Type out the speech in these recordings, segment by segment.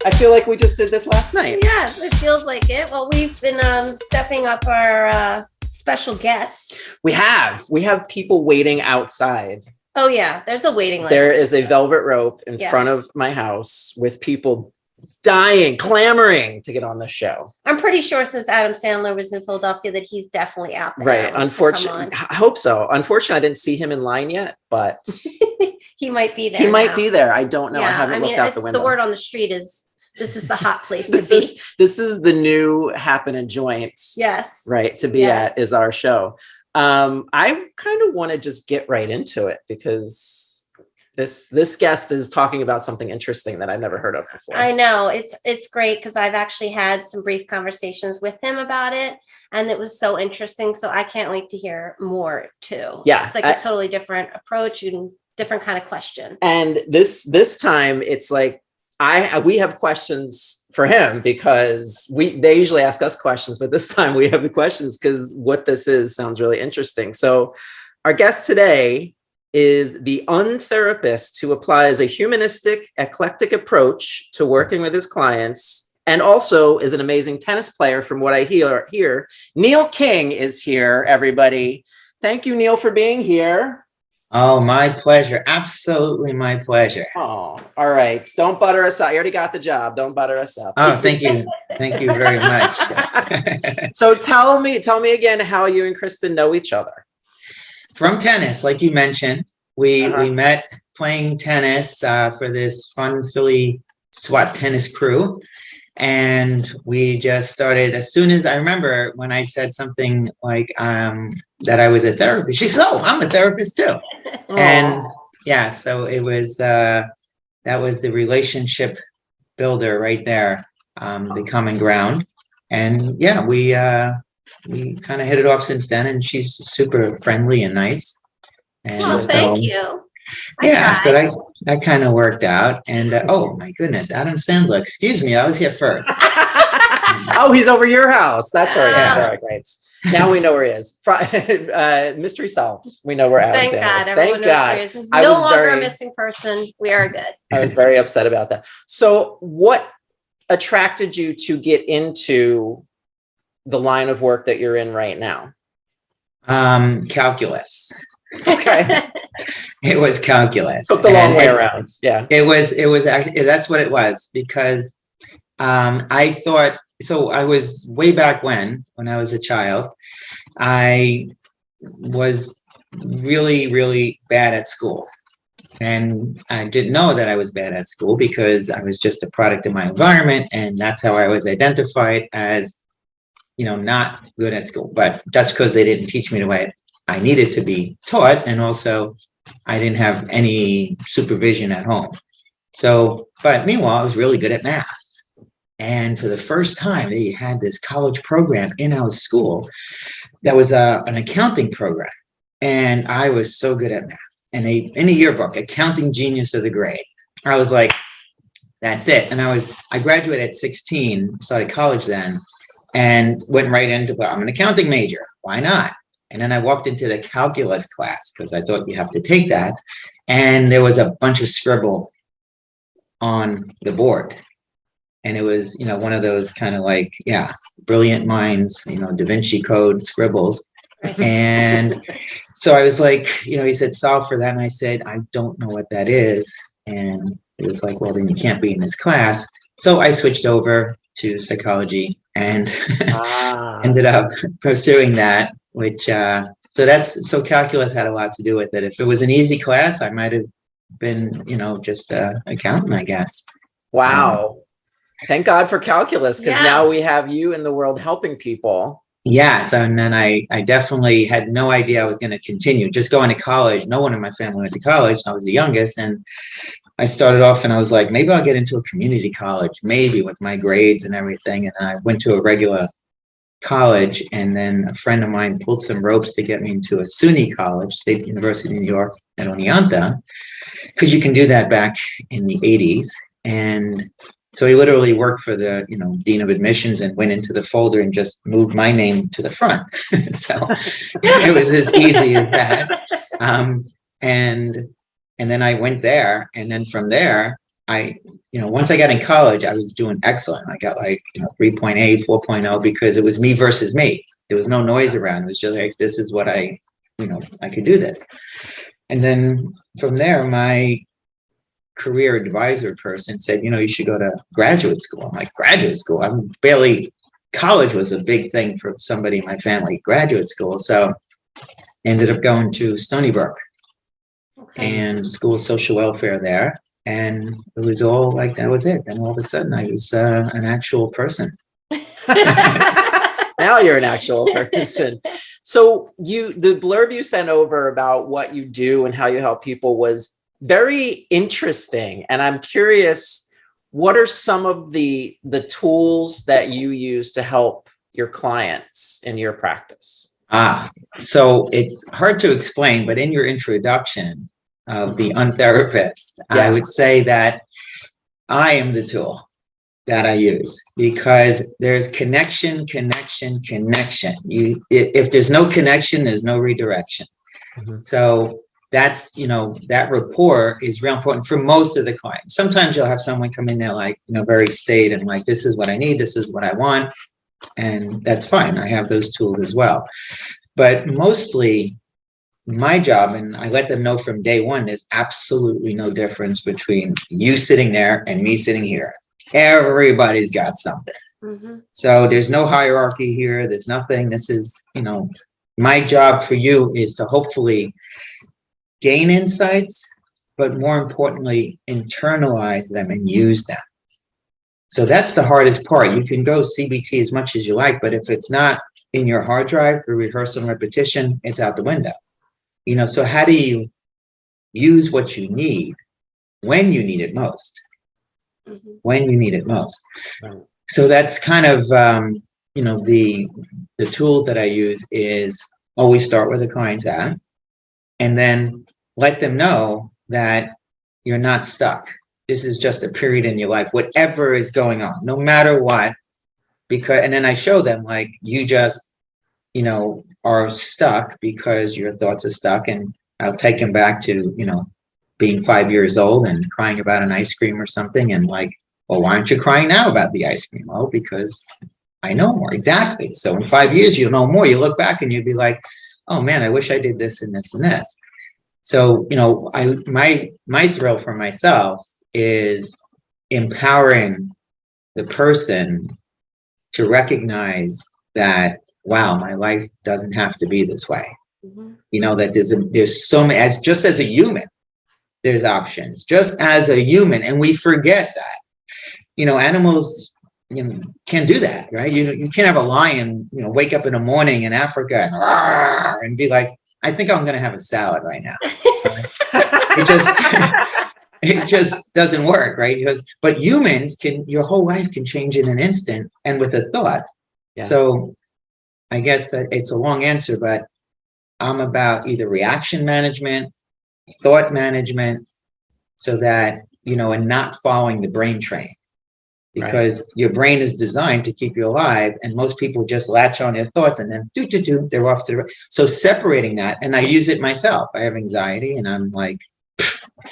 I feel like we just did this last night. Yes, it feels like it. Well, we've been stepping up our special guests. We have people waiting outside. Oh yeah, there's a waiting list. There is a velvet rope in front of my house with people dying, clamoring to get on the show. I'm pretty sure since Adam Sandler was in Philadelphia that he's definitely out there. Right. Unfortunately, I hope so. Unfortunately, I didn't see him in line yet, but he might be there. He might be there. I don't know. Yeah, I haven't looked out the window. The word on the street is this is the hot place to be. This is the new Happen and Joint. Yes. Right. To be at is our show. I kind of want to just get right into it because this guest is talking about something interesting that I've never heard of before. I know it's great because I've actually had some brief conversations with him about it, and it was so interesting. So I can't wait to hear more too. Yeah, it's like a totally different approach and different kind of question. And this time it's like we have questions for him because they usually ask us questions, but this time we have the questions because what this is sounds really interesting. So our guest today is the untherapist who applies a humanistic, eclectic approach to working with his clients, and also is an amazing tennis player from what I hear. Neal King is here, everybody. Thank you, Neal, for being here. Oh, my pleasure. Absolutely my pleasure. Oh, all right. Don't butter us up. You already got the job. Don't butter us up. Oh, thank you. Thank you very much. So tell me again how you and Kristin know each other. From tennis, like you mentioned, we met playing tennis for this fun Philly SWAT tennis crew. And we just started as soon as I remember when I said something like that I was a therapist. She said, "Oh, I'm a therapist too." Aww. And yeah, so it was that was the relationship builder right there, the common ground. And yeah, we kind of hit it off since then, and she's super friendly and nice. And thank you. Yeah, so that kind of worked out. And oh my goodness, Adam Sandler, excuse me, I was here first. Oh, he's over your house. That's right. Yeah. All right, great. Now we know where he is. Mystery solved. We know where Adam Sandler is. Thank God. He's no longer a missing person. We are good. I was very upset about that. So what attracted you to get into the line of work that you're in right now? Calculus. Okay. It was calculus. Took the long way around. Yeah. It was actually, that's what it was, because I thought, so I was way back when I was a child, I was really, really bad at school. And I didn't know that I was bad at school because I was just a product of my environment. And that's how I was identified as, not good at school. But that's because they didn't teach me the way I needed to be taught. And also I didn't have any supervision at home. So, but meanwhile, I was really good at math. And for the first time, they had this college program in our school that was an accounting program. And I was so good at math. And in a yearbook, accounting genius of the grade. I was like, that's it. And I graduated at 16, started college then, and went right into, well, I'm an accounting major. Why not? And then I walked into the calculus class because I thought you have to take that. And there was a bunch of scribble on the board. And it was, one of those kind of like, brilliant minds, Da Vinci Code scribbles. And so I was like, he said, solve for that. And I said, I don't know what that is. And it was like, well, then you can't be in this class. So I switched over to psychology and ended up pursuing that, which, so calculus had a lot to do with it. If it was an easy class, I might have been, just an accountant, I guess. Wow. Thank God for calculus, because now we have you in the world helping people. Yes. And then I definitely had no idea I was going to continue just going to college. No one in my family went to college. I was the youngest. And I started off and I was like, maybe I'll get into a community college, maybe with my grades and everything. And I went to a regular college. And then a friend of mine pulled some ropes to get me into a SUNY college, State University of New York at Oneonta, because you can do that back in the 80s. And so he literally worked for the, dean of admissions and went into the folder and just moved my name to the front. So it was as easy as that. And then I went there, and then from there, once I got in college, I was doing excellent. I got 3.8, 4.0 because it was me versus me. There was no noise around. It was just like, this is what I could do this. And then from there, my career advisor person said, you should go to graduate school. I'm like, graduate school? College was a big thing for somebody in my family, graduate school. So ended up going to Stony Brook and school of social welfare there. And it was all like, that was it. Then all of a sudden I was an actual person. Now you're an actual person. So the blurb you sent over about what you do and how you help people was very interesting. And I'm curious, what are some of the tools that you use to help your clients in your practice? So it's hard to explain, but in your introduction of the untherapist, I would say that I am the tool that I use, because there's connection. If there's no connection, there's no redirection. So that's, that rapport is real important for most of the clients. Sometimes you'll have someone come in there very staid and like, this is what I need, this is what I want. And that's fine. I have those tools as well. But mostly my job, and I let them know from day one, there's absolutely no difference between you sitting there and me sitting here. Everybody's got something. So there's no hierarchy here. There's nothing. This is, my job for you is to hopefully gain insights, but more importantly, internalize them and use them. So that's the hardest part. You can go CBT as much as you like, but if it's not in your hard drive for rehearsal and repetition, it's out the window. So how do you use what you need when you need it most? When you need it most. So that's kind of, the tools that I use is always start where the client's at, and then let them know that you're not stuck. This is just a period in your life, whatever is going on, no matter what, and then I show them you just, are stuck because your thoughts are stuck, and I'll take them back to, being 5 years old and crying about an ice cream or something. And well, why aren't you crying now about the ice cream? Oh, because I know more. Exactly. So in 5 years, you'll know more. You look back and you'll be like, oh man, I wish I did this and this and this. So, my thrill for myself is empowering the person to recognize that, wow, my life doesn't have to be this way. That there's so many, just as a human, there's options, just as a human. And we forget that, animals, can't do that, right? You can't have a lion, wake up in the morning in Africa and be like, I think I'm going to have a salad right now. It just doesn't work, right? But humans your whole life can change in an instant and with a thought. So I guess it's a long answer, but I'm about either reaction management, thought management, so that, and not following the brain train, because your brain is designed to keep you alive. And most people just latch on their thoughts and then they're off to the right. So separating that, and I use it myself. I have anxiety and I'm like,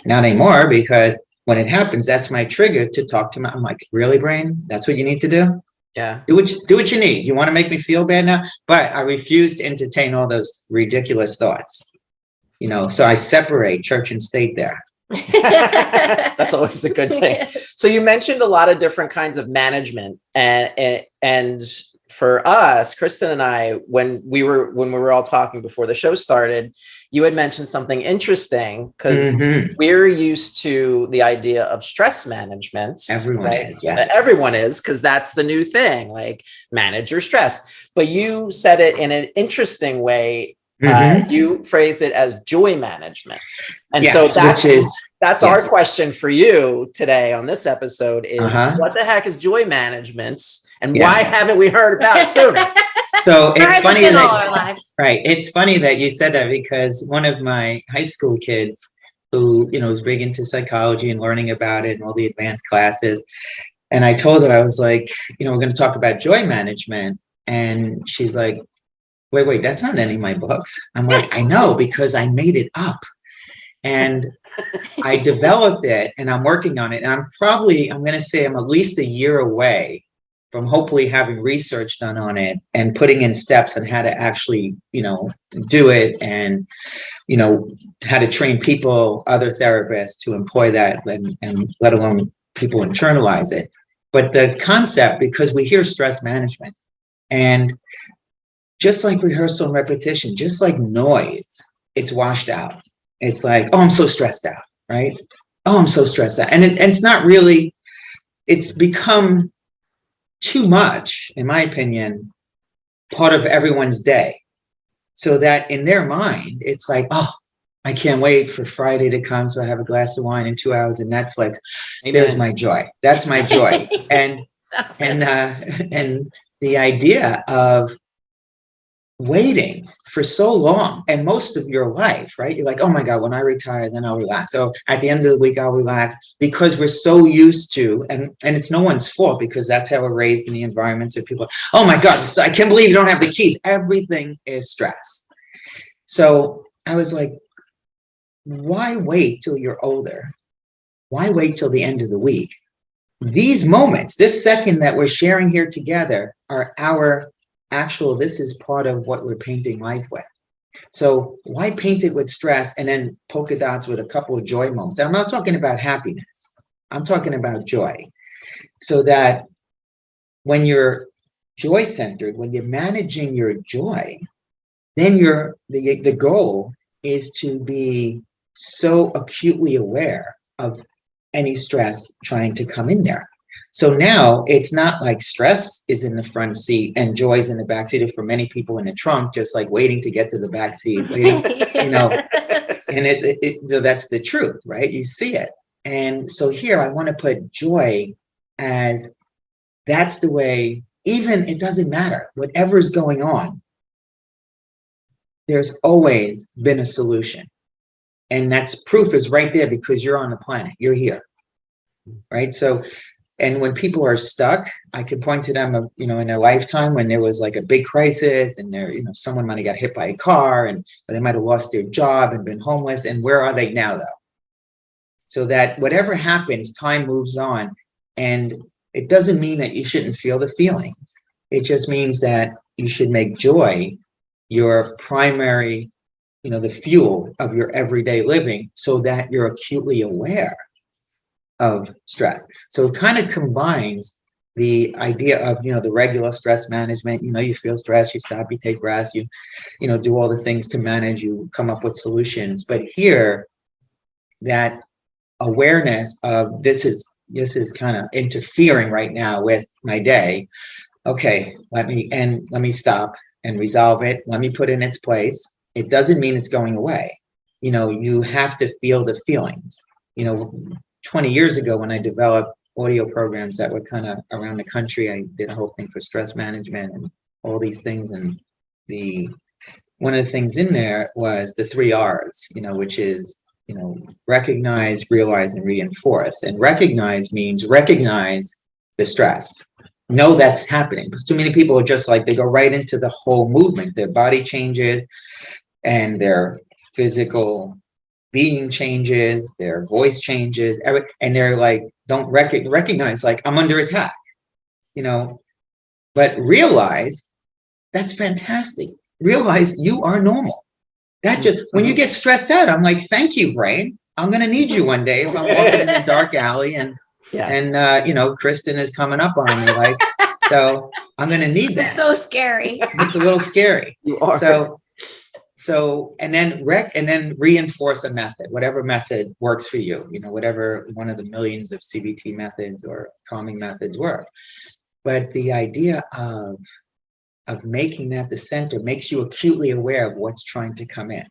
not anymore, because when it happens, that's my trigger to talk to my, I'm like, really, brain? That's what you need to do? Yeah. Do what you need. You want to make me feel bad now? But I refuse to entertain all those ridiculous thoughts. So I separate church and state there. That's always a good thing. So you mentioned a lot of different kinds of management, and for us, Kristin and I, when we were all talking before the show started, you had mentioned something interesting, because we're used to the idea of stress management. Everyone is, yes. Everyone is, because that's the new thing, like manage your stress. But you said it in an interesting way. You phrased it as joy management. And so that's our question for you today on this episode is, what the heck is joy management? And why haven't we heard about it sooner? So it's funny it's funny that you said that, because one of my high school kids who, was big into psychology and learning about it and all the advanced classes. And I told her, I was like, we're going to talk about joy management. And she's like, wait, that's not in any of my books. I'm like, I know, because I made it up. And I developed it and I'm working on it. And I'm going to say I'm at least a year away from hopefully having research done on it and putting in steps on how to actually, do it, and, how to train people, other therapists to employ that, and let alone people internalize it. But the concept, because we hear stress management, and just like rehearsal and repetition, just like noise, it's washed out. It's like, oh, I'm so stressed out, right? Oh, I'm so stressed out. And it's not really, it's become too much, in my opinion, part of everyone's day. So that in their mind, it's like, oh, I can't wait for Friday to come so I have a glass of wine and 2 hours of Netflix. Amen. There's my joy. That's my joy. And the idea of waiting for so long and most of your life, right? You're like, oh my God, when I retire, then I'll relax. So at the end of the week, I'll relax, because we're so used to, and it's no one's fault, because that's how we're raised in the environments of people. Oh my God, I can't believe you don't have the keys. Everything is stress. So I was like, why wait till you're older? Why wait till the end of the week? These moments, this second that we're sharing here together, are our actual, this is part of what we're painting life with. So why paint it with stress and then polka dots with a couple of joy moments? And I'm not talking about happiness. I'm talking about joy. So that when you're joy centered, when you're managing your joy, then the goal is to be so acutely aware of any stress trying to come in there. So now it's not like stress is in the front seat and joy is in the back seat. For many people in the trunk, just like waiting to get to the back seat, waiting, and that's the truth, right? You see it. And so here I want to put joy as, that's the way, even it doesn't matter, whatever's going on, there's always been a solution. And that's proof is right there, because you're on the planet, you're here, right? So, and when people are stuck, I can point to them, in their lifetime when there was like a big crisis, and someone might have got hit by a car, and they might have lost their job and been homeless. And where are they now, though? So that whatever happens, time moves on, and it doesn't mean that you shouldn't feel the feelings. It just means that you should make joy your primary, the fuel of your everyday living, so that you're acutely aware of stress. So it kind of combines the idea of, the regular stress management. You feel stress, you stop, you take breaths, you do all the things to manage, you come up with solutions. But here, that awareness of this is kind of interfering right now with my day. Okay, let me stop and resolve it. Let me put it in its place. It doesn't mean it's going away. You have to feel the feelings. 20 years ago, when I developed audio programs that were kind of around the country, I did a whole thing for stress management and all these things. And one of the things in there was the 3 R's, which is, recognize, realize, and reinforce. And recognize means recognize the stress. Know that's happening, because too many people are just like, they go right into the whole movement. Their body changes and their physical being changes, their voice changes, and they're like, don't recognize, like, I'm under attack, but realize that's fantastic. Realize you are normal. That just, when you get stressed out, I'm like, thank you, brain. I'm going to need you one day if I'm walking in a dark alley and Kristin is coming up on me, like, so I'm going to need that. It's so scary. It's a little scary. You are. So, and then reinforce a method, whatever method works for you, whatever one of the millions of CBT methods or calming methods work. But the idea of making that the center makes you acutely aware of what's trying to come in.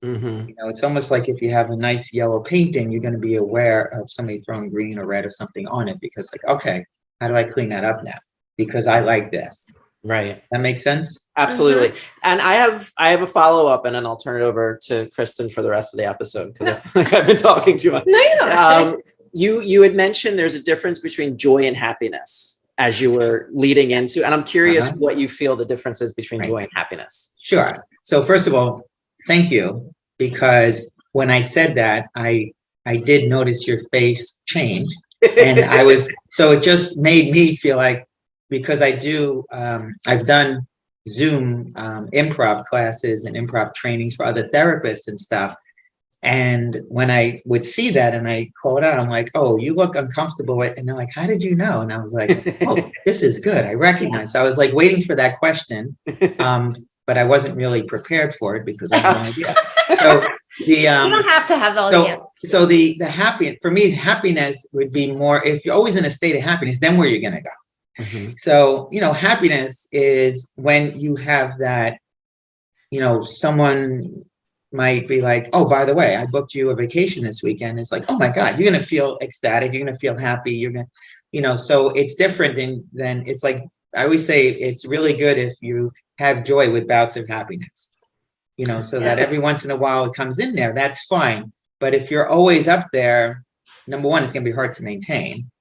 Mm-hmm. It's almost like if you have a nice yellow painting, you're going to be aware of somebody throwing green or red or something on it, because like, okay, how do I clean that up now? Because I like this. Right. That makes sense? Absolutely. Mm-hmm. And I have a follow-up, and then I'll turn it over to Kristin for the rest of the episode, because I feel like I've been talking too much. No, you don't. You had mentioned there's a difference between joy and happiness as you were leading into, and I'm curious what you feel the difference is between joy and happiness. Sure. So first of all, thank you, because when I said that, I did notice your face change. And so it just made me feel like, because I've done Zoom improv classes and improv trainings for other therapists and stuff. And when I would see that and I call it out, I'm like, oh, you look uncomfortable. And they're like, how did you know? And I was like, oh, this is good. I recognize. So I was like waiting for that question. But I wasn't really prepared for it because I had no idea. So you don't have to have all the answers. So the happy, for me, happiness would be more, if you're always in a state of happiness, then where you're going to go. Mm-hmm. So, happiness is when you have that, someone might be like, oh, by the way, I booked you a vacation this weekend. It's like, oh my God, you're going to feel ecstatic. You're going to feel happy. You're going to, so it's different than it's like, I always say it's really good if you have joy with bouts of happiness, so that every once in a while it comes in there, that's fine. But if you're always up there, number one, it's going to be hard to maintain.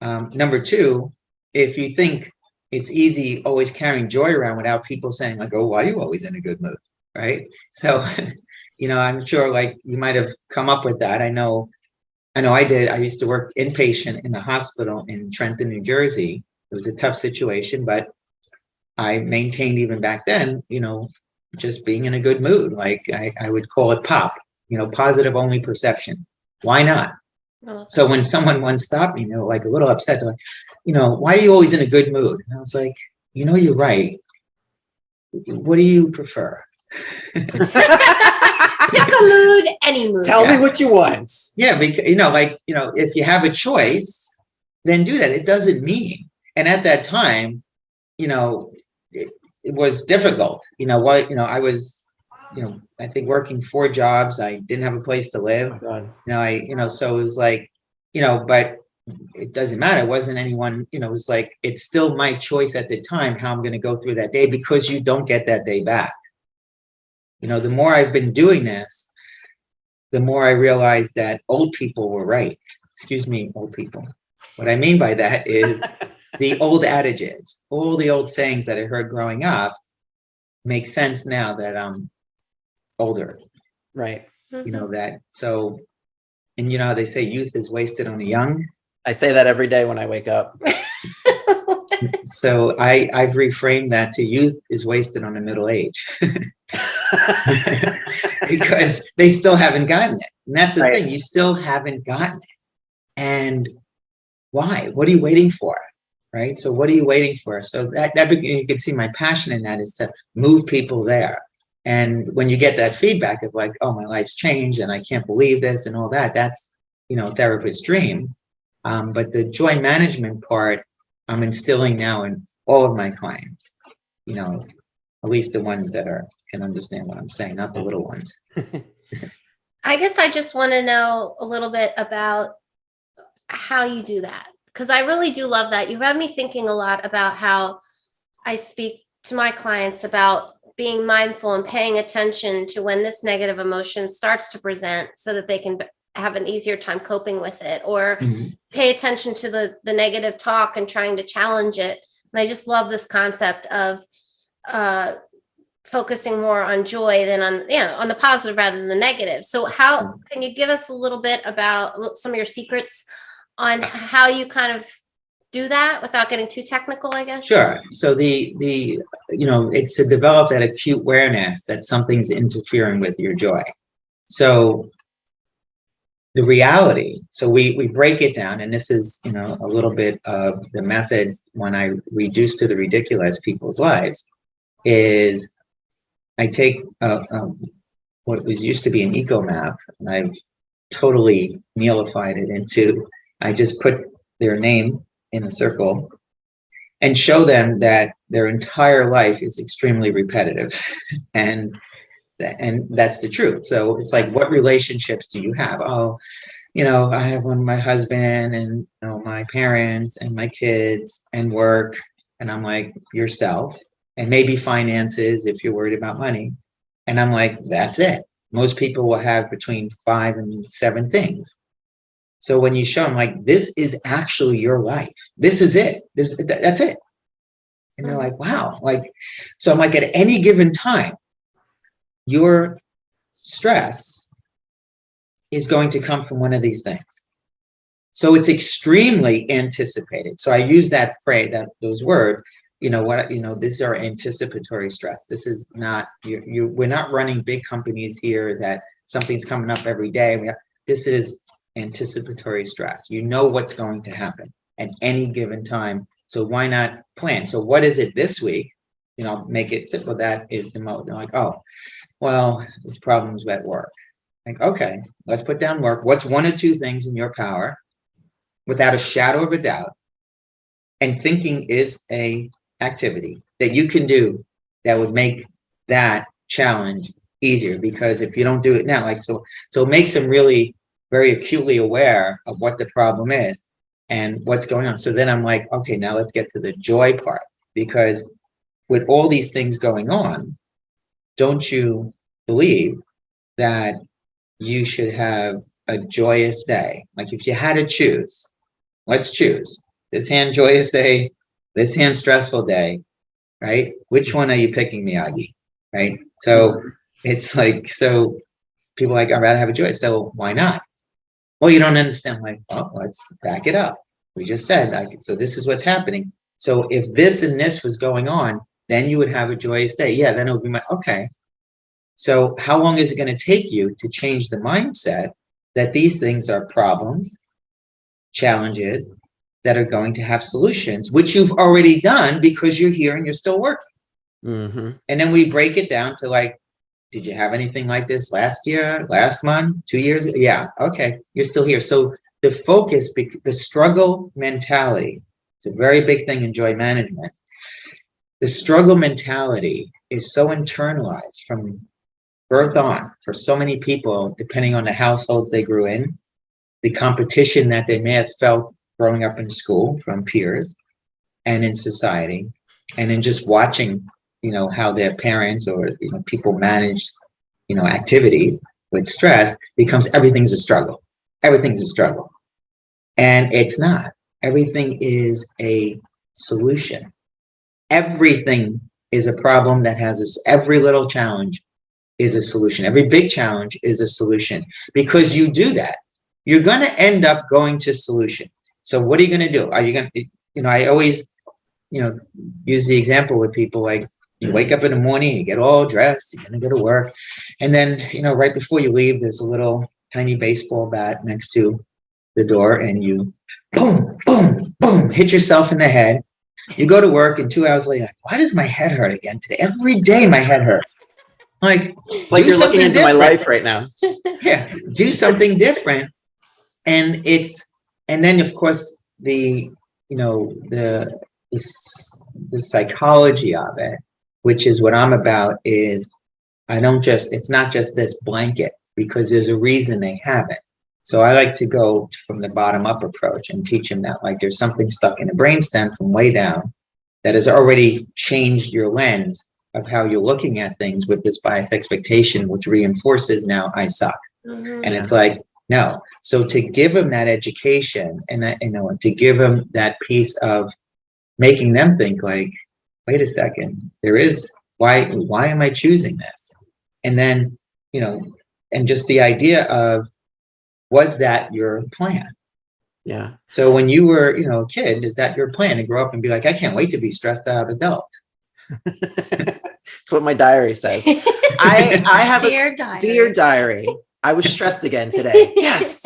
Number two, if you think it's easy always carrying joy around without people saying like, oh, why are you always in a good mood? Right. So, I'm sure like you might have come up with that. I know I did. I used to work inpatient in the hospital in Trenton, New Jersey. It was a tough situation, but I maintained even back then, just being in a good mood. Like I would call it POP, positive only perception. Why not? So when someone once stopped me, like a little upset, they're like, why are you always in a good mood? And I was like, you're right. What do you prefer? Pick a mood, any mood. Tell me what you want. Yeah, because if you have a choice, then do that. It doesn't mean. And at that time, it was difficult. I was, I think working 4 jobs. I didn't have a place to live. Oh, so it was like, but it doesn't matter. It wasn't anyone, it was like, it's still my choice at the time how I'm going to go through that day, because you don't get that day back. The more I've been doing this, the more I realized that old people were right. Excuse me, old people. What I mean by that is the old adages, all the old sayings that I heard growing up make sense now that I'm older. Right. That. So, and how they say youth is wasted on the young. I say that every day when I wake up. So I've reframed that to youth is wasted on the middle age. Because they still haven't gotten it. And that's the thing, you still haven't gotten it. And why? What are you waiting for? Right? So what are you waiting for? So that you can see my passion in that is to move people there. And when you get that feedback of like, oh, my life's changed and I can't believe this and all that, that's, therapist's dream. But the joy management part, I'm instilling now in all of my clients, at least the ones that can understand what I'm saying, not the little ones. I guess I just want to know a little bit about how you do that, because I really do love that. You have me thinking a lot about how I speak to my clients about being mindful and paying attention to when this negative emotion starts to present so that they can have an easier time coping with it, or pay attention to the negative talk and trying to challenge it. And I just love this concept of focusing more on joy than on the positive rather than the negative. So how can you give us a little bit about some of your secrets on how you kind of do that without getting too technical, I guess? Sure. So it's to develop that acute awareness that something's interfering with your joy. So the reality, so we break it down, and this is, a little bit of the methods when I reduce to the ridiculous people's lives, is I take what was used to be an eco map, and I've totally Nealified it into, I just put their name in a circle and show them that their entire life is extremely repetitive. And that's the truth. So it's like, what relationships do you have? Oh, I have one with my husband and my parents and my kids and work. And I'm like, yourself, and maybe finances if you're worried about money. And I'm like, that's it. Most people will have between 5 and 7 things. So when you show them like, this is actually your life. This is it. That's it. And they're like, wow. Like, so I'm like, at any given time, your stress is going to come from one of these things. So it's extremely anticipated. So I use that phrase, those words, these are anticipatory stress. This is not, we're not running big companies here that something's coming up every day. This is anticipatory stress. You know what's going to happen at any given time. So why not plan? So what is it this week? Make it simple. That is the mode. They're like, oh, well, there's problems at work. Like, okay, let's put down work. What's one or two things in your power, without a shadow of a doubt? And thinking is a activity that you can do that would make that challenge easier, because if you don't do it now, so it makes them really very acutely aware of what the problem is and what's going on. So then I'm like, okay, now let's get to the joy part, because with all these things going on, don't you believe that you should have a joyous day? Like, if you had to choose, let's choose this hand joyous day, this hand stressful day, right? Which one are you picking, Miyagi? Right? So it's like, so people are like, I'd rather have a joy. So why not? Well, you don't understand. Like, well, let's back it up. We just said, like, so this is what's happening. So if this and this was going on, then you would have a joyous day. Yeah, then it would be okay. So how long is it going to take you to change the mindset that these things are problems, challenges that are going to have solutions, which you've already done because you're here and you're still working? Mm-hmm. And then we break it down to like, did you have anything like this last year, last month, 2 years ago? Yeah, okay, you're still here. So the focus, the struggle mentality, it's a very big thing in joy management. The struggle mentality is so internalized from birth on for so many people, depending on the households they grew in, the competition that they may have felt growing up in school from peers and in society, and in just watching, how their parents or people manage, activities with stress, becomes everything's a struggle. Everything's a struggle. And it's not. Everything is a solution. Everything is a problem that has this. Every little challenge is a solution. Every big challenge is a solution, because you do that. You're going to end up going to solution. So what are you going to do? Are you going to, I always, use the example with people, like, you wake up in the morning, you get all dressed, you're going to go to work. And then, right before you leave, there's a little tiny baseball bat next to the door, and you boom, boom, boom, hit yourself in the head. You go to work, and 2 hours later, why does my head hurt again today? Every day my head hurts. Like, it's like you're looking into my life right now. Yeah, do something different. And then of course the psychology of it, which is what I'm about, is it's not just this blanket, because there's a reason they have it. So I like to go from the bottom up approach and teach them that, like, there's something stuck in the brainstem from way down that has already changed your lens of how you're looking at things with this bias expectation, which reinforces now I suck. Mm-hmm. And it's like, no. So to give them that education and to give them that piece of making them think, like, wait a second, there is, why am I choosing this? And then, and just the idea of, was that your plan? Yeah. So when you were, a kid, is that your plan to grow up and be like, I can't wait to be stressed out adult? That's what my diary says. I have dear diary. I was stressed again today. Yes.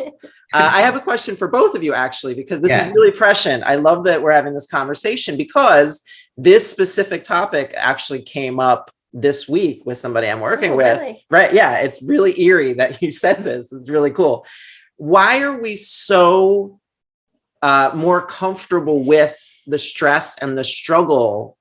I have a question for both of you, actually, because this is really prescient. I love that we're having this conversation, because this specific topic actually came up this week with somebody I'm working with. Really? Right. Yeah. It's really eerie that you said this. It's really cool. Why are we so more comfortable with the stress and the struggle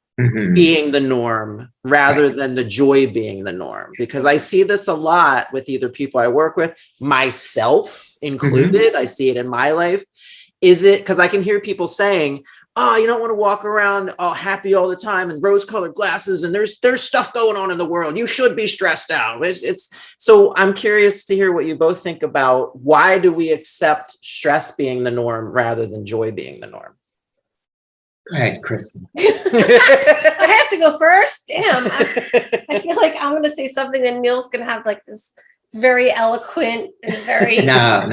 being the norm rather than the joy being the norm? Because I see this a lot with either people I work with, myself included. I see it in my life. Is it because I can hear people saying, oh, you don't want to walk around all happy all the time and rose-colored glasses, and there's stuff going on in the world. You should be stressed out. So I'm curious to hear what you both think about, why do we accept stress being the norm rather than joy being the norm? Go ahead, Kristin. I have to go first. Damn. I feel like I'm going to say something, and Neal's going to have like this very eloquent and very. No. I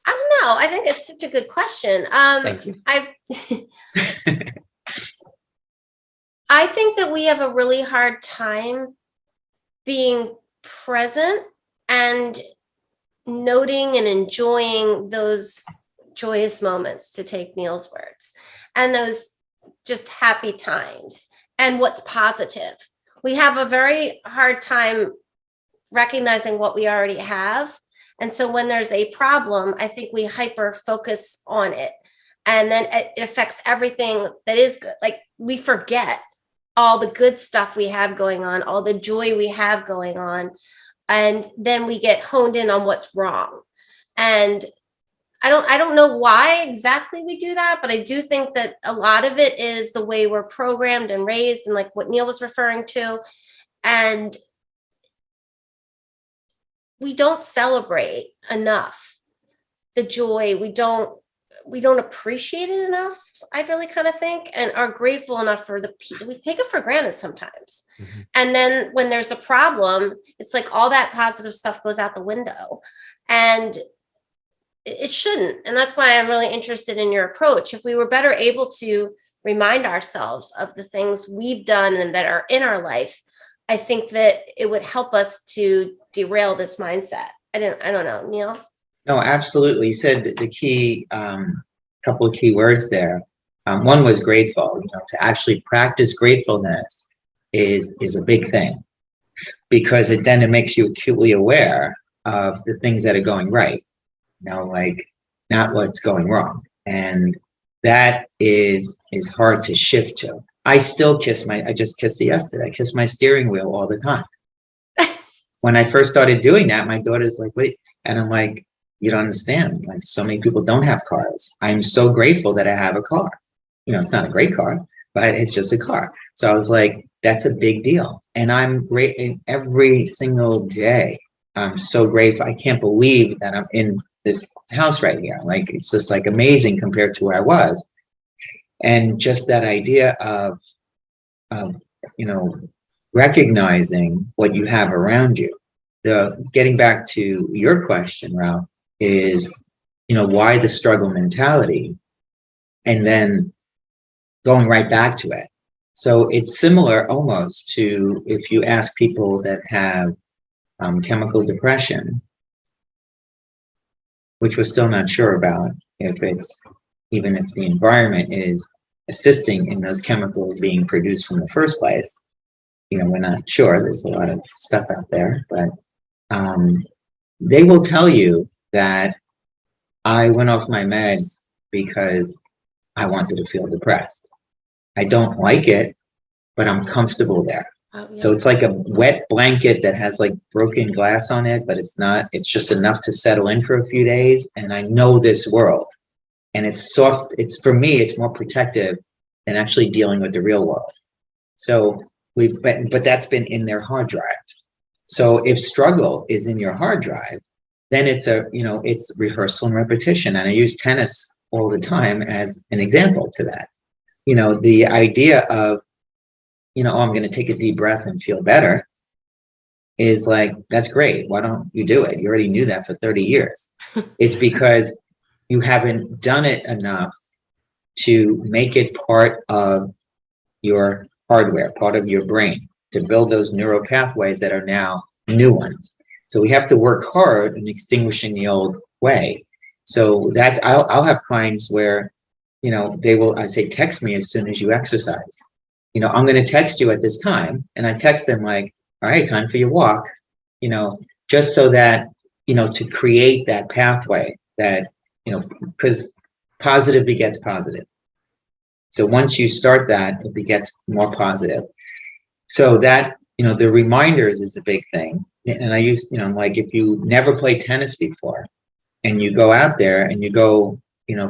don't know. I think it's such a good question. Thank you. I think that we have a really hard time being present and noting and enjoying those joyous moments, to take Neal's words, and those just happy times and what's positive. We have a very hard time recognizing what we already have. And so when there's a problem, I think we hyper focus on it. And then it affects everything that is good. Like, we forget all the good stuff we have going on, all the joy we have going on. And then we get honed in on what's wrong. And I don't know why exactly we do that, but I do think that a lot of it is the way we're programmed and raised, and like what Neal was referring to. And we don't celebrate enough the joy. We don't appreciate it enough, I really kind of think, and are grateful enough for we take it for granted sometimes. Mm-hmm. And then when there's a problem, it's like all that positive stuff goes out the window, and it shouldn't. And that's why I'm really interested in your approach. If we were better able to remind ourselves of the things we've done and that are in our life, I think that it would help us to derail this mindset. I don't know, Neal. No, absolutely. You said the key, couple of key words there. One was grateful. To actually practice gratefulness is a big thing, because it makes you acutely aware of the things that are going right. Like not what's going wrong, and that is hard to shift to. I still I just kissed it yesterday. I kiss my steering wheel all the time. When I first started doing that, my daughter's like, wait, and I'm like, you don't understand. Like, so many people don't have cars. I'm so grateful that I have a car. It's not a great car, but it's just a car. So I was like, that's a big deal. And I'm great in every single day. I'm so grateful. I can't believe that I'm in this house right here. Like, it's just like amazing compared to where I was. And just that idea of recognizing what you have around you. Getting back to your question, Ralph, is, why the struggle mentality, and then going right back to it. So it's similar almost to if you ask people that have chemical depression, which we're still not sure about, even if the environment is assisting in those chemicals being produced from the first place. We're not sure. There's a lot of stuff out there, but they will tell you that I went off my meds because I wanted to feel depressed. I don't like it, but I'm comfortable there. Oh, yeah. So it's like a wet blanket that has like broken glass on it, but it's not. It's just enough to settle in for a few days. And I know this world, and it's soft. For me, it's more protective than actually dealing with the real world. So but that's been in their hard drive. So if struggle is in your hard drive, then it's it's rehearsal and repetition. And I use tennis all the time as an example to that. The idea of, I'm going to take a deep breath and feel better is like, that's great. Why don't you do it? You already knew that for 30 years. It's because you haven't done it enough to make it part of your hardware, part of your brain, to build those neural pathways that are now new ones. So we have to work hard in extinguishing the old way. So that's, I'll have clients where, I say, text me as soon as you exercise. I'm going to text you at this time. And I text them like, all right, time for your walk, just so that, to create that pathway that, because positive begets positive. So once you start that, it begets more positive. So that, the reminders is a big thing. And I use, like if you never played tennis before and you go out there and you go,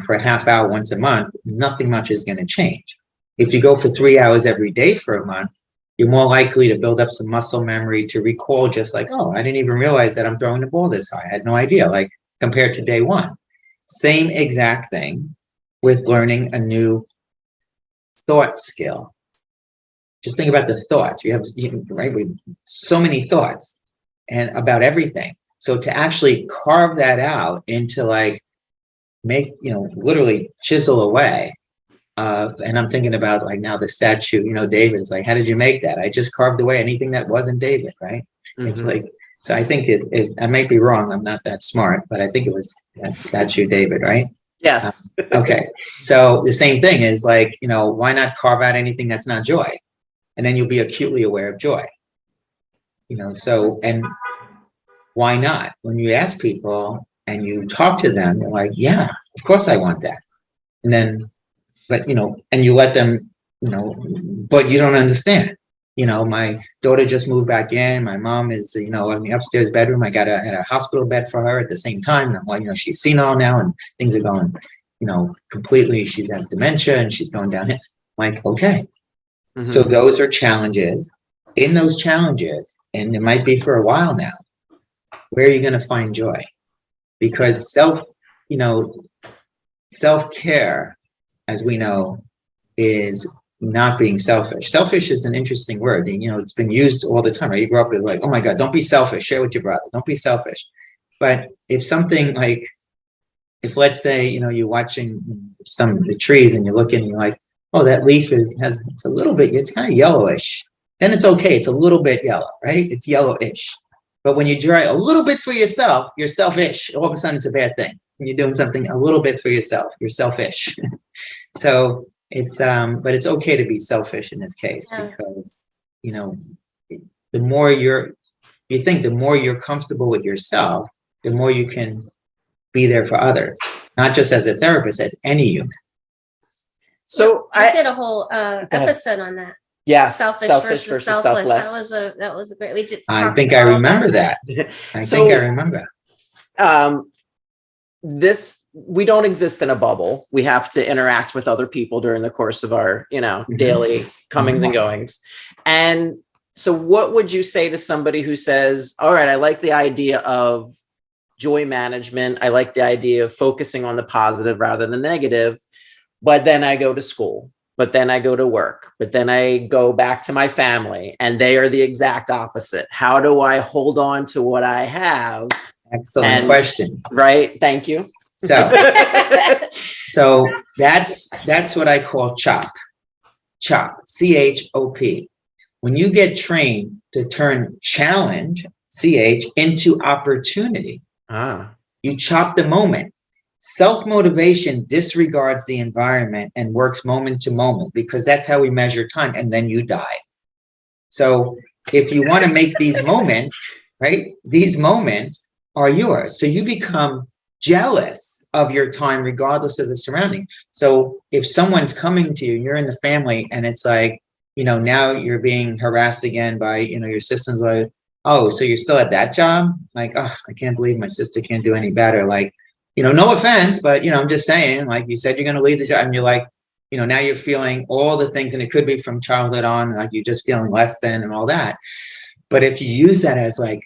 for a half hour once a month, nothing much is going to change. If you go for 3 hours every day for a month, you're more likely to build up some muscle memory to recall, just like, oh, I didn't even realize that I'm throwing the ball this high. I had no idea, like compared to day one. Same exact thing with learning a new thought skill. just think about the thoughts. Right, with so many thoughts and about everything. So to actually carve that out into like make, literally chisel away. And I'm thinking about like now the statue, David's like, how did you make that? I just carved away anything that wasn't David, right? It's like, so I think I might be wrong. I'm not that smart, but I think it was that statue David, right? Yes. Okay. So the same thing is like, why not carve out anything that's not joy? And then you'll be acutely aware of joy. So, and why not? When you ask people and you talk to them, they're like, yeah, of course I want that. And then, but, and you let them, but you don't understand. My daughter just moved back in. My mom is, in the upstairs bedroom. I had a hospital bed for her at the same time. And I'm like, she's senile now and things are going, completely, she has dementia and she's going down here. I'm like, okay. So those are challenges. In those challenges, and it might be for a while now, where are you going to find joy? Because self-care, as we know, is not being selfish. Selfish is an interesting word. It's been used all the time. Right? You grow up with like, oh my God, don't be selfish. Share with your brother. Don't be selfish. But if something like, if let's say, you're watching some of the trees and you're looking and you're like, oh, that leaf it's a little bit, it's kind of yellowish. Then it's okay. It's a little bit yellow, right? It's yellowish. But when you try a little bit for yourself, you're selfish. All of a sudden, it's a bad thing. When you're doing something a little bit for yourself, you're selfish. So it's, but it's okay to be selfish in this case because, the more the more you're comfortable with yourself, the more you can be there for others, not just as a therapist, as any human. So I did a whole episode on that. Yes, selfish versus selfless. That was a great. We did. I think I remember that. I think I remember. We don't exist in a bubble. We have to interact with other people during the course of our, daily comings and goings. And so what would you say to somebody who says, all right, I like the idea of joy management. I like the idea of focusing on the positive rather than the negative, but then I go to school. But then I go to work, but then I go back to my family and they are the exact opposite. How do I hold on to what I have? Excellent question. Right. Thank you. So that's what I call CHOP, CHOP. When you get trained to turn challenge, CH, into opportunity, you chop the moment. Self-motivation disregards the environment and works moment to moment because that's how we measure time, and then you die. So if you want to make these moments, right, these moments are yours. So you become jealous of your time regardless of the surrounding. So if someone's coming to you, you're in the family, and it's like, now you're being harassed again by, your sister's like, oh, so you're still at that job? Like, oh, I can't believe my sister can't do any better. Like, no offense, but, I'm just saying, like you said, you're going to leave the job and you're like, now you're feeling all the things, and it could be from childhood on, like you're just feeling less than and all that. But if you use that as like,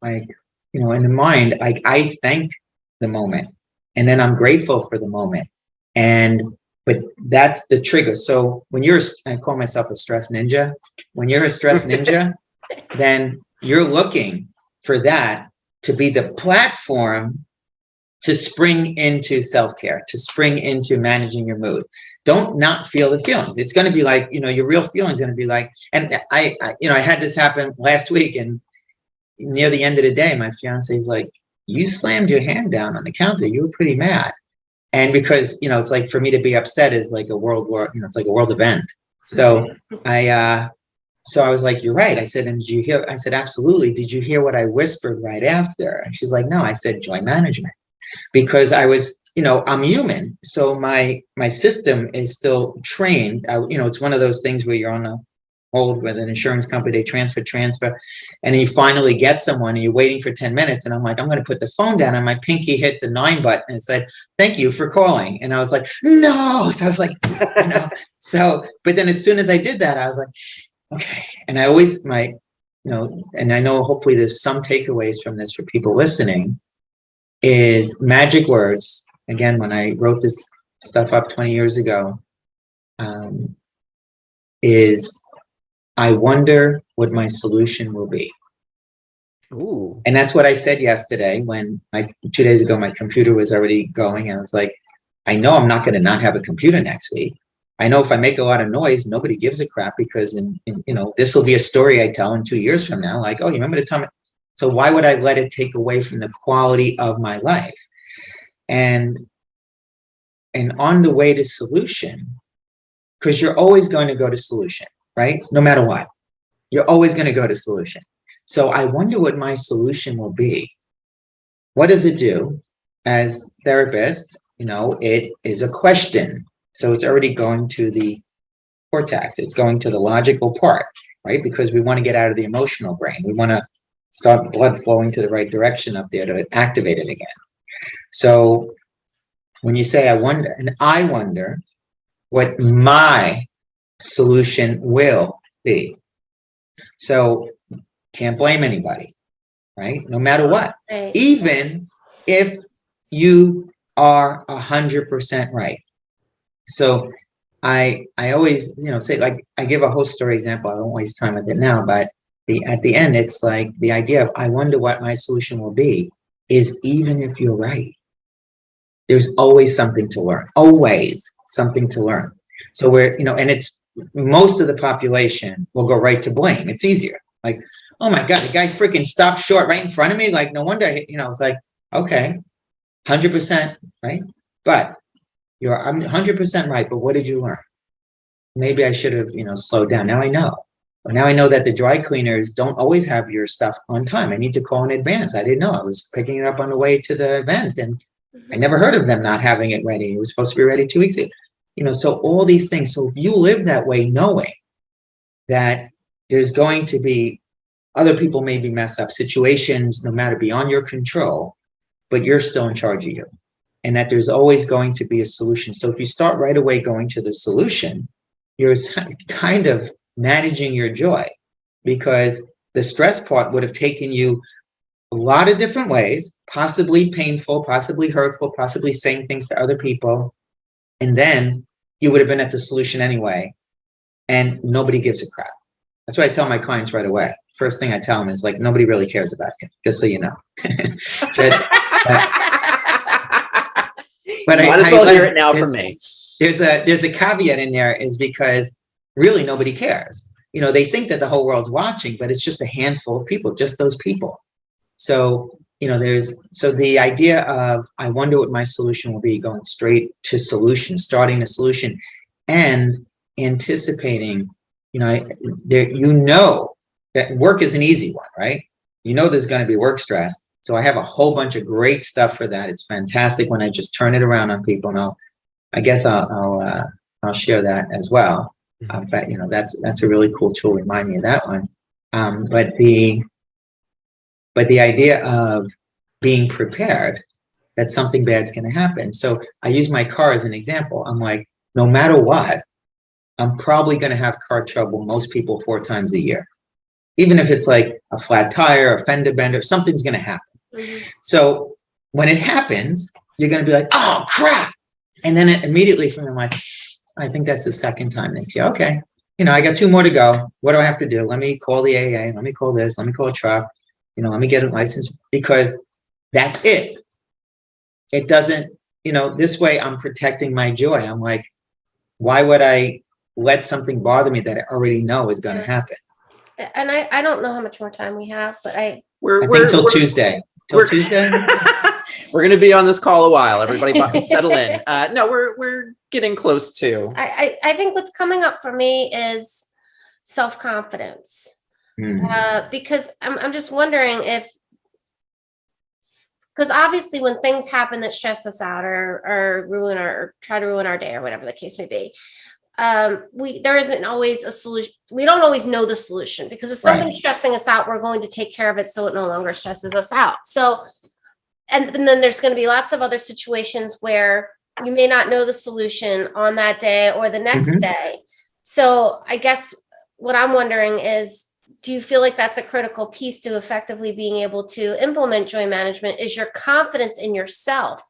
like, in the mind, like I thank the moment and then I'm grateful for the moment. But that's the trigger. So when I call myself a stress ninja, when you're a stress ninja, then you're looking for that to be the platform to spring into self-care, to spring into managing your mood. Don't not feel the feelings. It's going to be like, your real feelings going to be like, and I had this happen last week, and near the end of the day, my fiance is like, you slammed your hand down on the counter. You were pretty mad. And because, it's like for me to be upset is like a world war, it's like a world event. So So I was like, you're right. I said, and did you hear? I said, absolutely. Did you hear what I whispered right after? And she's like, no. I said, joy management, because I was, I'm human. So my system is still trained. It's one of those things where you're on a hold with an insurance company, they transfer, and then you finally get someone and you're waiting for 10 minutes. And I'm like, I'm going to put the phone down, and my pinky hit the 9 button and it said, thank you for calling. And I was like, no. So I was like, but then as soon as I did that, I was like, okay. And I always, and I know hopefully there's some takeaways from this for people listening, is magic words. Again, when I wrote this stuff up 20 years ago, is I wonder what my solution will be. Ooh. And that's what I said yesterday when 2 days ago, my computer was already going. And I was like, I know I'm not going to not have a computer next week. I know if I make a lot of noise, nobody gives a crap because, this will be a story I tell in 2 years from now. Like, oh, you remember the time? So why would I let it take away from the quality of my life? And on the way to solution, because you're always going to go to solution, right? No matter what, you're always going to go to solution. So I wonder what my solution will be. What does it do? As therapist, it is a question. So it's already going to the cortex. It's going to the logical part, right? Because we want to get out of the emotional brain. We want to start blood flowing to the right direction up there to activate it again. So when you say I wonder what my solution will be. So can't blame anybody, right? No matter what, Right. even if you are 100% right. So I always, say, like, I give a host story example. I don't waste time with it now, but at the end, it's like the idea of I wonder what my solution will be is even if you're right, there's always something to learn, always something to learn. So and it's most of the population will go right to blame. It's easier. Like, oh my God, the guy freaking stopped short right in front of me. Like, no wonder, it's like, okay, 100%, right? But I'm 100% right. But what did you learn? Maybe I should have, slowed down. Now I know. But now I know that the dry cleaners don't always have your stuff on time. I need to call in advance. I didn't know. I was picking it up on the way to the event, and I never heard of them not having it ready. It was supposed to be ready 2 weeks ago. So all these things. So if you live that way, knowing that there's going to be other people maybe mess up situations, no matter beyond your control, but you're still in charge of you. And that there's always going to be a solution. So if you start right away going to the solution, you're kind of managing your joy, because the stress part would have taken you a lot of different ways, possibly painful, possibly hurtful, possibly saying things to other people. And then you would have been at the solution anyway. And nobody gives a crap. That's what I tell my clients right away. First thing I tell them is like, nobody really cares about you, just so you know. But Might as well hear it now from me. There's a caveat in there, is because really nobody cares. They think that the whole world's watching, but it's just a handful of people, just those people. So, so the idea of I wonder what my solution will be, going straight to solution, starting a solution, and anticipating, that work is an easy one, right? There's going to be work stress. So I have a whole bunch of great stuff for that. It's fantastic when I just turn it around on people. And I guess I'll share that as well. But that's a really cool tool. Remind me of that one. But the idea of being prepared that something bad's going to happen. So I use my car as an example. I'm like, no matter what, I'm probably going to have car trouble. Most people 4 times a year. Even if it's like a flat tire, a fender bender, something's going to happen. Mm-hmm. So when it happens, you're going to be like, oh, crap. And then immediately from like, I think that's the second time this year. Okay. I got 2 more to go. What do I have to do? Let me call the AA. Let me call this. Let me call a truck. Let me get a license, because that's it. It doesn't, this way I'm protecting my joy. I'm like, why would I let something bother me that I already know is going to happen? And I don't know how much more time we have, but I think till Tuesday. Till Tuesday. We're going to be on this call a while. Everybody settle in. No, we're getting close to. I think what's coming up for me is self-confidence. Because I'm just wondering because obviously when things happen that stress us out or try to ruin our day or whatever the case may be, there isn't always a solution. We don't always know the solution, because if something's stressing us out, we're going to take care of it so it no longer stresses us out. So, and then there's going to be lots of other situations where you may not know the solution on that day or the next day. So I guess what I'm wondering is, do you feel like that's a critical piece to effectively being able to implement joy management, is your confidence in yourself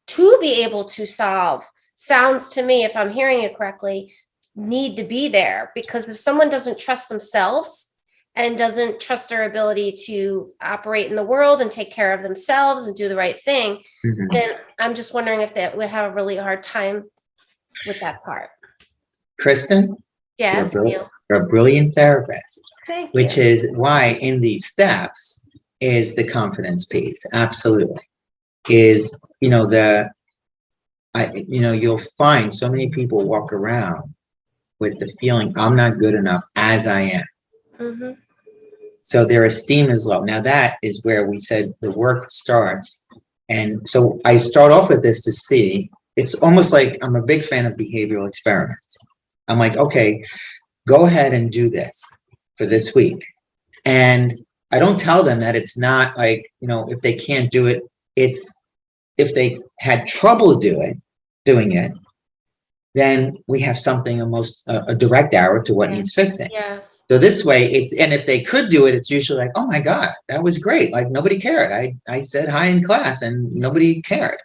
to be able to solve? Sounds to me, if I'm hearing it correctly, need to be there, because if someone doesn't trust themselves and doesn't trust their ability to operate in the world and take care of themselves and do the right thing, then I'm just wondering if they would have a really hard time with that part. Kristin, Yes, Neal. you're a brilliant therapist, Thank which you. is why in these steps is the confidence piece. Absolutely. Is, you'll find so many people walk around with the feeling I'm not good enough as I am. Mm-hmm. So their esteem is low. Now that is where we said the work starts. And so I start off with this to see, it's almost like I'm a big fan of behavioral experiments. I'm like, okay, go ahead and do this for this week. And I don't tell them that it's not like, if they can't do it, it's if they had trouble doing it, then we have something almost a direct arrow to what needs fixing. Yes. So this way and if they could do it, it's usually like, oh my God, that was great. Like nobody cared. I said hi in class and nobody cared.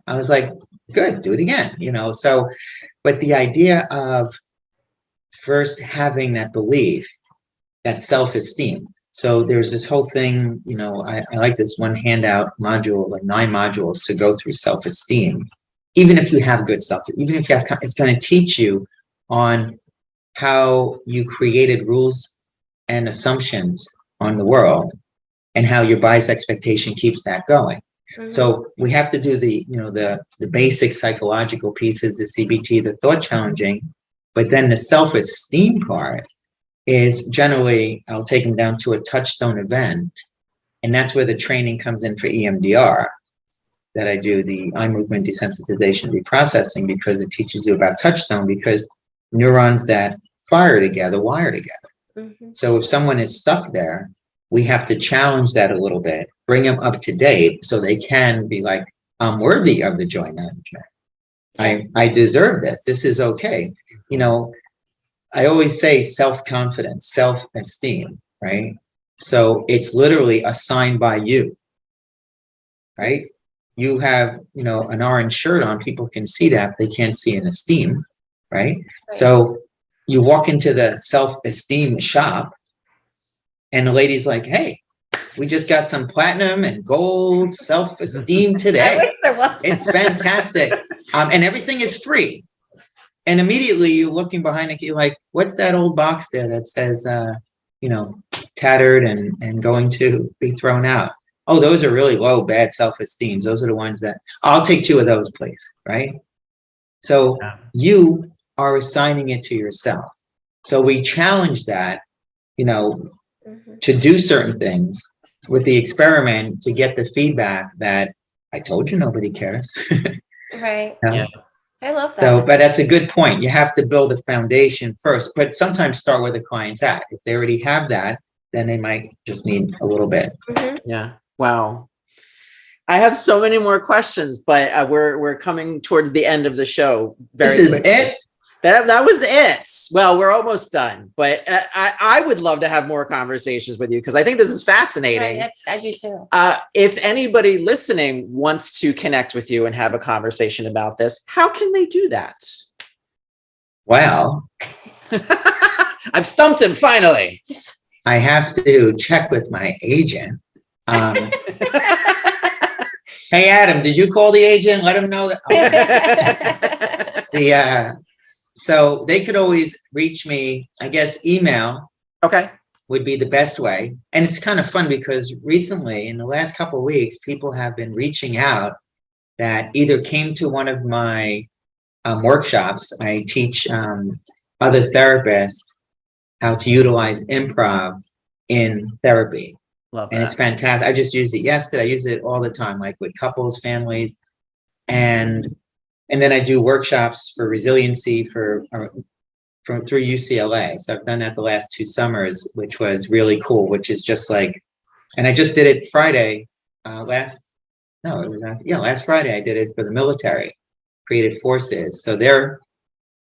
I was like, good, do it again, so, but the idea of first having that belief, that self-esteem. So there's this whole thing, I like this one handout module, like 9 modules to go through self-esteem. Even if you have good self, even if you have, it's going to teach you on how you created rules and assumptions on the world and how your bias expectation keeps that going. Mm-hmm. So we have to do the basic psychological pieces, the CBT, the thought challenging, but then the self-esteem part is generally, I'll take them down to a touchstone event. And that's where the training comes in for EMDR, that I do the eye movement desensitization reprocessing, because it teaches you about touchstone, because neurons that fire together wire together. Mm-hmm. So if someone is stuck there, we have to challenge that a little bit, bring them up to date so they can be like, I'm worthy of the joy management. I deserve this. This is okay. I always say self-confidence, self-esteem, right? So it's literally assigned by you, right? You have, an orange shirt on, people can see that, they can't see an esteem, right? So you walk into the self-esteem shop and the lady's like, hey, we just got some platinum and gold self-esteem today. I wish there was. It's fantastic. And everything is free. And immediately you're looking behind it, you're like, what's that old box there that says, tattered and going to be thrown out? Oh, those are really low, bad self-esteems. Those are the ones that, I'll take 2 of those, please, right? So you are assigning it to yourself. So we challenge that, to do certain things with the experiment to get the feedback that I told you nobody cares. Right. Yeah. I love that. So, but that's a good point. You have to build a foundation first, but sometimes start where the client's at. If they already have that, then they might just need a little bit. Mm-hmm. Yeah. Wow. I have so many more questions, but we're coming towards the end of the show. This is it? That was it. Well, we're almost done, but I would love to have more conversations with you, because I think this is fascinating. Right, I do too. If anybody listening wants to connect with you and have a conversation about this, how can they do that? Well, I've stumped him finally. I have to check with my agent. Hey, Adam, did you call the agent? Let him know that. So they could always reach me, I guess, email. Okay. Would be the best way. And it's kind of fun because recently, in the last couple of weeks, people have been reaching out that either came to one of my workshops. I teach other therapists how to utilize improv in therapy. Love that. And it's fantastic. I just used it yesterday. I use it all the time, like with couples, families, and then I do workshops for resiliency through UCLA. So I've done that the last 2 summers, which was really cool, which is just like, and I just did it Friday, last Friday I did it for the military, created forces. So they're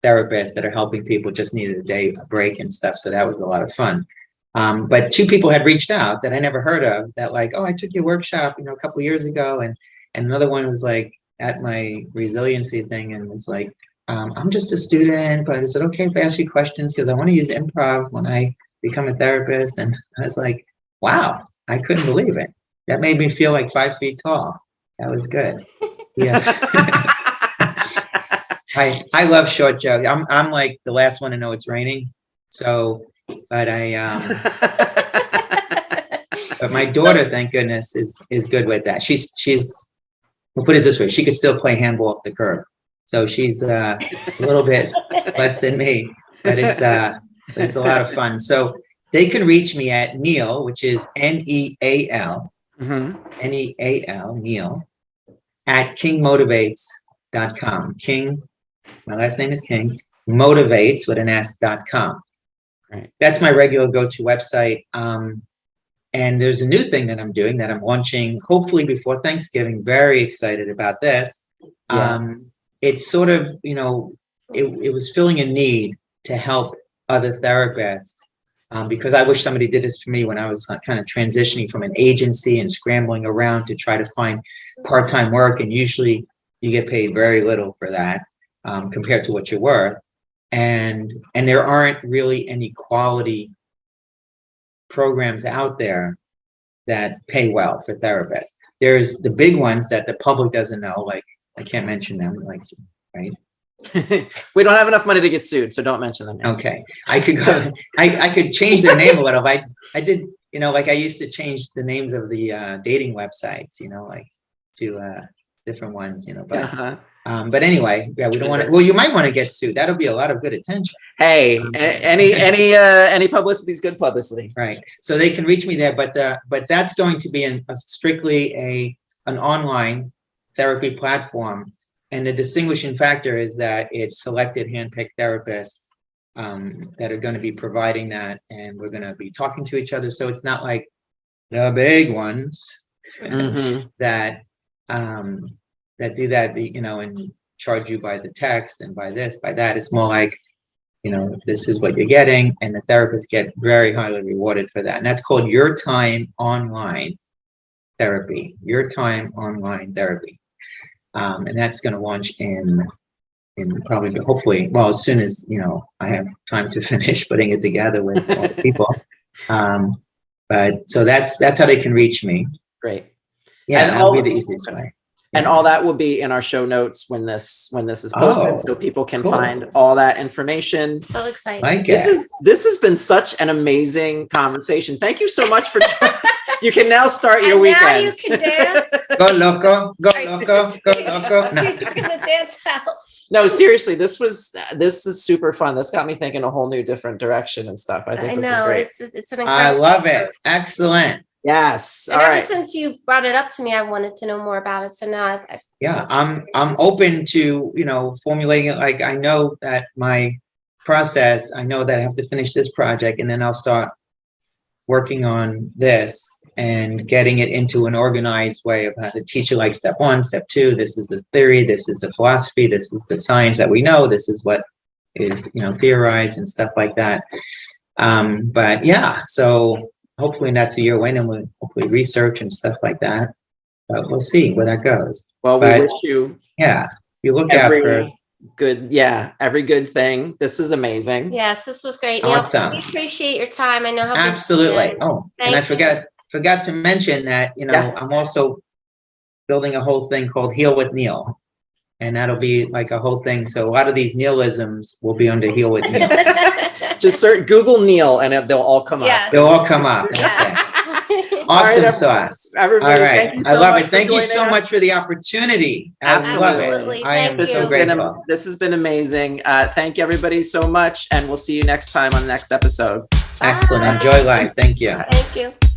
therapists that are helping people, just needed a break and stuff. So that was a lot of fun. But 2 people had reached out that I never heard of that like, oh, I took your workshop, a couple of years ago. And another one was like, at my resiliency thing and was like, I'm just a student, but is it okay if I ask you questions? Because I want to use improv when I become a therapist. And I was like, wow, I couldn't believe it. That made me feel like 5 feet tall. That was good. Yeah. I love short jokes. I'm like the last one to know it's raining. So, but but my daughter, thank goodness, is good with that. She's we'll put it this way, she could still play handball off the curb. So she's a little bit less than me, but it's a lot of fun. So they can reach me at Neal, which is Neal, Neal, Neal, at kingmotivates.com. King, my last name is King, motivates with an S.com. Right. That's my regular go-to website. And there's a new thing that I'm doing that I'm launching hopefully before Thanksgiving. Very excited about this. Yes. It's sort of, it was filling a need to help other therapists because I wish somebody did this for me when I was kind of transitioning from an agency and scrambling around to try to find part-time work. And usually you get paid very little for that compared to what you're worth. And there aren't really any quality programs out there that pay well for therapists. There's the big ones that the public doesn't know, like I can't mention them, like, right? We don't have enough money to get sued, so don't mention them now. Okay. I could go, I could change their name a little. I did, like I used to change the names of the dating websites, like to different ones, but anyway, yeah, we don't want to, well, you might want to get sued. That'll be a lot of good attention. Hey, any publicity is good publicity. Right. So they can reach me there, but that's going to be strictly an online therapy platform. And the distinguishing factor is that it's selected handpicked therapists that are going to be providing that. And we're going to be talking to each other. So it's not like the big ones that do that, and charge you by the text and by this, by that. It's more like, this is what you're getting, and the therapists get very highly rewarded for that. And that's called Your Time Online Therapy. Your Time Online Therapy. And that's going to launch in probably, hopefully, well, as soon as, I have time to finish putting it together with all the people. But so that's how they can reach me. Great. Yeah, that'll be the easiest way. And all that will be in our show notes when this is posted, so people can find all that information. So excited! This has been such an amazing conversation. Thank you so much for. You can now start your weekend. Now you can dance. Go loco, go loco, go loco. No. You're gonna dance out. No, seriously, this is super fun. This got me thinking a whole new different direction and stuff. I think this is great. It's an incredible. I love it. Excellent. Yes. And ever since you brought it up to me, I wanted to know more about it. So now I'm open to, formulating it. Like I know that my process, I know that I have to finish this project and then I'll start working on this and getting it into an organized way of how to teach you like step 1, step 2. This is the theory. This is the philosophy. This is the science that we know. This is what is, theorized and stuff like that. But yeah, so hopefully that's a year away, and we'll hopefully research and stuff like that. But we'll see where that goes. Well, we wish you. Yeah, you look out for every good thing. This is amazing. Yes, this was great. Awesome. We appreciate your time. I know how absolutely. And I forgot to mention that I'm also building a whole thing called Heal with Neal, and that'll be like a whole thing. So a lot of these Nealisms will be under Heal with Neal. Just Google Neal and they'll all come up. They'll all come up. That's it. Awesome sauce. Everybody, all right. I love it. Thank you so much for the opportunity. Absolutely. I am so grateful. This has been amazing. Thank you everybody so much. And we'll see you next time on the next episode. Excellent. Enjoy life. Thank you. Thank you.